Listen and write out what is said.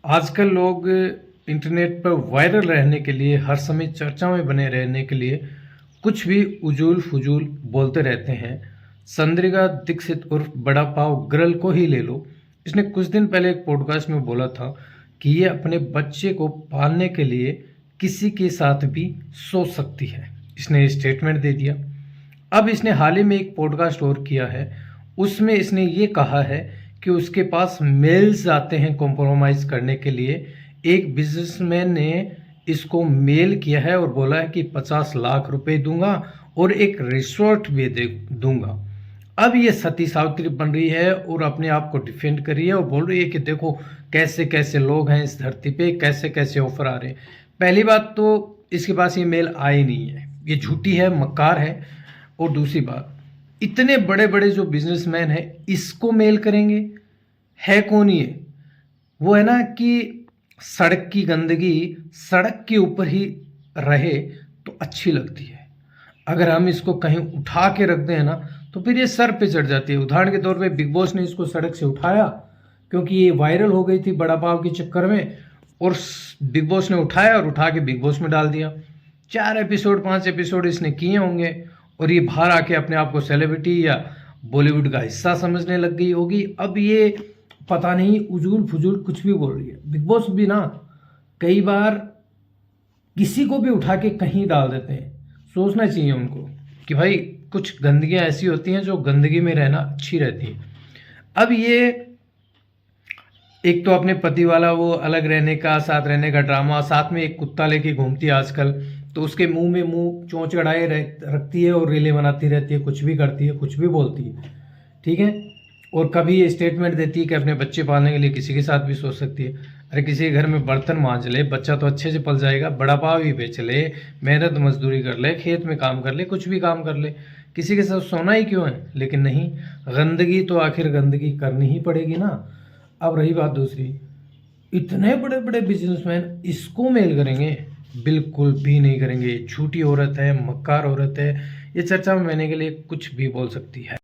आजकल लोग इंटरनेट पर वायरल रहने के लिए, हर समय चर्चा में बने रहने के लिए कुछ भी उजूल फजूल बोलते रहते हैं। संद्रिगा दीक्षित उर्फ बड़ा पाव गर्ल को ही ले लो। इसने कुछ दिन पहले एक पॉडकास्ट में बोला था कि ये अपने बच्चे को पालने के लिए किसी के साथ भी सो सकती है। इसने स्टेटमेंट दे दिया। अब इसने हाल ही में एक पॉडकास्ट और किया है, उसमें इसने ये कहा है कि उसके पास मेल्स आते हैं कॉम्प्रोमाइज़ करने के लिए। एक बिजनेसमैन ने इसको मेल किया है और बोला है कि 50 लाख रुपए दूंगा और एक रिसोर्ट भी दे दूंगा। अब ये सती सावित्री बन रही है और अपने आप को डिफेंड कर रही है और बोल रही है कि देखो कैसे कैसे लोग हैं इस धरती पे, कैसे कैसे ऑफर आ रहे हैं। पहली बात तो इसके पास ये मेल आई नहीं है, ये झूठी है, मक्कार है। और दूसरी बात, इतने बड़े बड़े जो बिजनेसमैन हैं इसको मेल करेंगे? है कौन ये? वो है ना कि सड़क की गंदगी सड़क के ऊपर ही रहे तो अच्छी लगती है। अगर हम इसको कहीं उठा के रख दें ना तो फिर ये सर पे चढ़ जाती है। उदाहरण के तौर पे बिग बॉस ने इसको सड़क से उठाया क्योंकि ये वायरल हो गई थी बड़ा पाव के चक्कर में, और बिग बॉस ने उठाया और उठा के बिग बॉस में डाल दिया। 4 एपिसोड 5 एपिसोड इसने किए होंगे और ये बाहर आके अपने आप को सेलिब्रिटी या बॉलीवुड का हिस्सा समझने लग गई होगी। अब ये पता नहीं उजूल फजूल कुछ भी बोल रही है। बिग बॉस भी ना कई बार किसी को भी उठा के कहीं डाल देते हैं। सोचना चाहिए उनको कि भाई कुछ गंदगियां ऐसी होती हैं जो गंदगी में रहना अच्छी रहती है। अब ये एक तो अपने पति वाला वो अलग रहने का, साथ रहने का ड्रामा, साथ में एक कुत्ता लेके घूमती है आजकल, तो उसके मुंह में मुंह चोंच अड़ाए रखती है और रीलें बनाती रहती है, कुछ भी करती है, कुछ भी बोलती है, ठीक है। और कभी ये स्टेटमेंट देती है कि अपने बच्चे पालने के लिए किसी के साथ भी सोच सकती है। अरे किसी के घर में बर्तन मांज ले, बच्चा तो अच्छे से पल जाएगा। बड़ा पाव ही बेच ले, मेहनत मजदूरी कर ले, खेत में काम कर ले, कुछ भी काम कर ले, किसी के साथ सोना ही क्यों है? लेकिन नहीं, गंदगी तो आखिर गंदगी करनी ही पड़ेगी ना। अब रही बात दूसरी, इतने बड़े बड़े बिजनेसमैन इसको मेल करेंगे? बिल्कुल भी नहीं करेंगे। झूठी औरत है, मक्कार औरत है, ये चर्चा में रहने के लिए कुछ भी बोल सकती है।